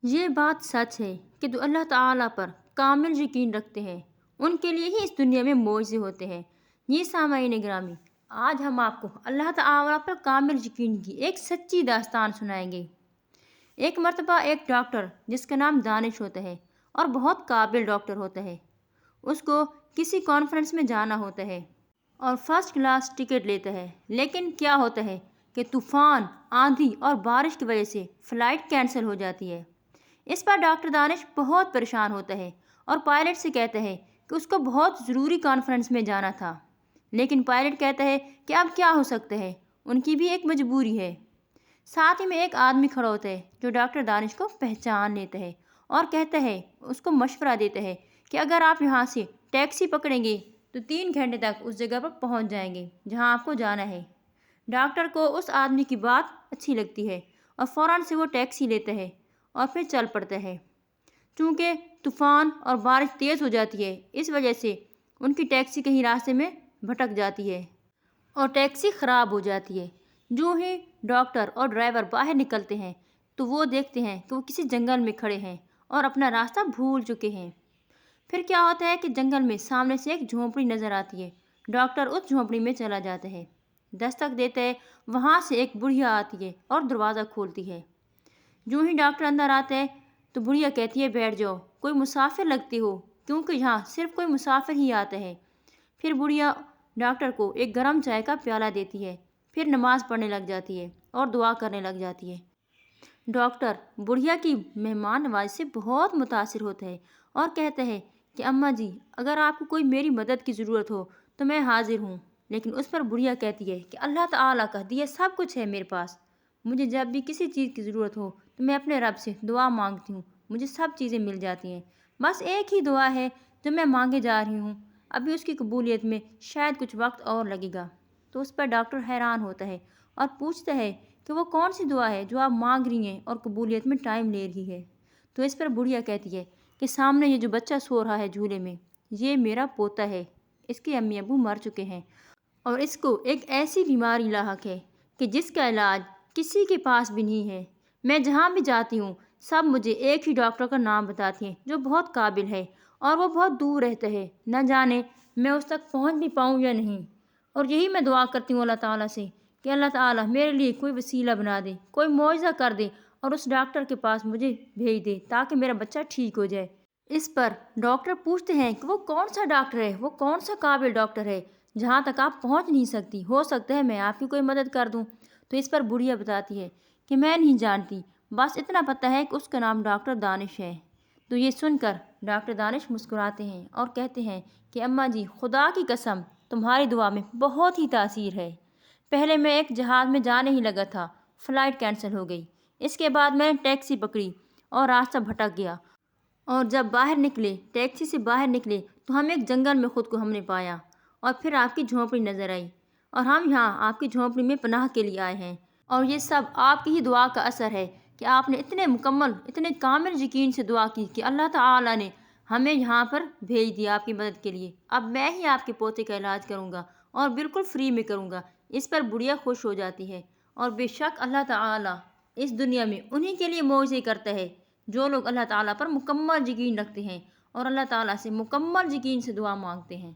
یہ بات سچ ہے کہ جو اللہ تعالیٰ پر کامل یقین رکھتے ہیں ان کے لیے ہی اس دنیا میں معجزے ہوتے ہیں۔ یہ سامعین گرامی، آج ہم آپ کو اللہ تعالیٰ پر کامل یقین کی ایک سچی داستان سنائیں گے۔ ایک مرتبہ ایک ڈاکٹر جس کا نام دانش ہوتا ہے اور بہت قابل ڈاکٹر ہوتا ہے، اس کو کسی کانفرنس میں جانا ہوتا ہے اور فرسٹ کلاس ٹکٹ لیتا ہے، لیکن کیا ہوتا ہے کہ طوفان، آندھی اور بارش کی وجہ سے فلائٹ کینسل ہو جاتی ہے۔ اس پر ڈاکٹر دانش بہت پریشان ہوتا ہے اور پائلٹ سے کہتا ہے کہ اس کو بہت ضروری کانفرنس میں جانا تھا، لیکن پائلٹ کہتا ہے کہ اب کیا ہو سکتا ہے، ان کی بھی ایک مجبوری ہے۔ ساتھ ہی میں ایک آدمی کھڑا ہوتا ہے جو ڈاکٹر دانش کو پہچان لیتا ہے اور کہتا ہے، اس کو مشورہ دیتا ہے کہ اگر آپ یہاں سے ٹیکسی پکڑیں گے تو 3 گھنٹے تک اس جگہ پر پہنچ جائیں گے جہاں آپ کو جانا ہے۔ ڈاکٹر کو اس آدمی کی بات اچھی لگتی ہے اور فوراً سے وہ ٹیکسی لیتا ہے اور پھر چل پڑتا ہے۔ چونکہ طوفان اور بارش تیز ہو جاتی ہے، اس وجہ سے ان کی ٹیکسی کہیں راستے میں بھٹک جاتی ہے اور ٹیکسی خراب ہو جاتی ہے۔ جو ہی ڈاکٹر اور ڈرائیور باہر نکلتے ہیں تو وہ دیکھتے ہیں کہ وہ کسی جنگل میں کھڑے ہیں اور اپنا راستہ بھول چکے ہیں۔ پھر کیا ہوتا ہے کہ جنگل میں سامنے سے ایک جھونپڑی نظر آتی ہے۔ ڈاکٹر اس جھونپڑی میں چلا جاتا ہے، دستک دیتا ہے، وہاں سے ایک بڑھیا آتی ہے اور دروازہ کھولتی ہے۔ جو ہی ڈاکٹر اندر آتا ہے تو بڑھیا کہتی ہے، بیٹھ جاؤ، کوئی مسافر لگتے ہو، کیونکہ یہاں صرف کوئی مسافر ہی آتا ہے۔ پھر بڑھیا ڈاکٹر کو ایک گرم چائے کا پیالہ دیتی ہے، پھر نماز پڑھنے لگ جاتی ہے اور دعا کرنے لگ جاتی ہے۔ ڈاکٹر بڑھیا کی مہمان نوازی سے بہت متاثر ہوتا ہے اور کہتا ہے کہ اماں جی، اگر آپ کو کوئی میری مدد کی ضرورت ہو تو میں حاضر ہوں۔ لیکن اس پر بڑھیا کہتی ہے کہ اللہ تعالیٰ کا دیا سب کچھ ہے میرے پاس، مجھے جب بھی کسی چیز کی ضرورت ہو تو میں اپنے رب سے دعا مانگتی ہوں، مجھے سب چیزیں مل جاتی ہیں۔ بس ایک ہی دعا ہے جو میں مانگے جا رہی ہوں، ابھی اس کی قبولیت میں شاید کچھ وقت اور لگے گا۔ تو اس پر ڈاکٹر حیران ہوتا ہے اور پوچھتا ہے کہ وہ کون سی دعا ہے جو آپ مانگ رہی ہیں اور قبولیت میں ٹائم لے رہی ہے۔ تو اس پر بڑھیا کہتی ہے کہ سامنے یہ جو بچہ سو رہا ہے جھولے میں، یہ میرا پوتا ہے، اس کے امی ابو مر چکے ہیں اور اس کو ایک ایسی بیماری لاحق ہے کہ جس کا علاج کسی کے پاس بھی نہیں ہے۔ میں جہاں بھی جاتی ہوں سب مجھے ایک ہی ڈاکٹر کا نام بتاتے ہیں جو بہت قابل ہے اور وہ بہت دور رہتا ہے، نہ جانے میں اس تک پہنچ بھی پاؤں یا نہیں۔ اور یہی میں دعا کرتی ہوں اللہ تعالیٰ سے کہ اللہ تعالیٰ میرے لیے کوئی وسیلہ بنا دے، کوئی معجزہ کر دے اور اس ڈاکٹر کے پاس مجھے بھیج دے تاکہ میرا بچہ ٹھیک ہو جائے۔ اس پر ڈاکٹر پوچھتے ہیں کہ وہ کون سا ڈاکٹر ہے، وہ کون سا قابل ڈاکٹر ہے جہاں تک آپ پہنچ نہیں سکتی، ہو سکتا ہے میں آپ کی کوئی مدد کر دوں۔ تو اس پر بڑھیا بتاتی ہے کہ میں نہیں جانتی، بس اتنا پتہ ہے کہ اس کا نام ڈاکٹر دانش ہے۔ تو یہ سن کر ڈاکٹر دانش مسکراتے ہیں اور کہتے ہیں کہ اماں جی، خدا کی قسم تمہاری دعا میں بہت ہی تاثیر ہے۔ پہلے میں ایک جہاز میں جانے ہی لگا تھا، فلائٹ کینسل ہو گئی، اس کے بعد میں نے ٹیکسی پکڑی اور راستہ بھٹک گیا، اور جب باہر نکلے، ٹیکسی سے باہر نکلے تو ہم ایک جنگل میں خود کو ہم نے پایا اور پھر آپ کی جھونپڑی نظر آئی اور ہم یہاں آپ کی جھونپڑی میں پناہ کے لیے آئے ہیں۔ اور یہ سب آپ کی ہی دعا کا اثر ہے کہ آپ نے اتنے مکمل، اتنے کامل یقین سے دعا کی کہ اللہ تعالیٰ نے ہمیں یہاں پر بھیج دیا آپ کی مدد کے لیے۔ اب میں ہی آپ کے پوتے کا علاج کروں گا اور بالکل فری میں کروں گا۔ اس پر بڑھیا خوش ہو جاتی ہے اور بے شک اللہ تعالیٰ اس دنیا میں انہی کے لیے معجزے کرتا ہے جو لوگ اللہ تعالیٰ پر مکمل یقین رکھتے ہیں اور اللہ تعالیٰ سے مکمل یقین سے دعا مانگتے ہیں۔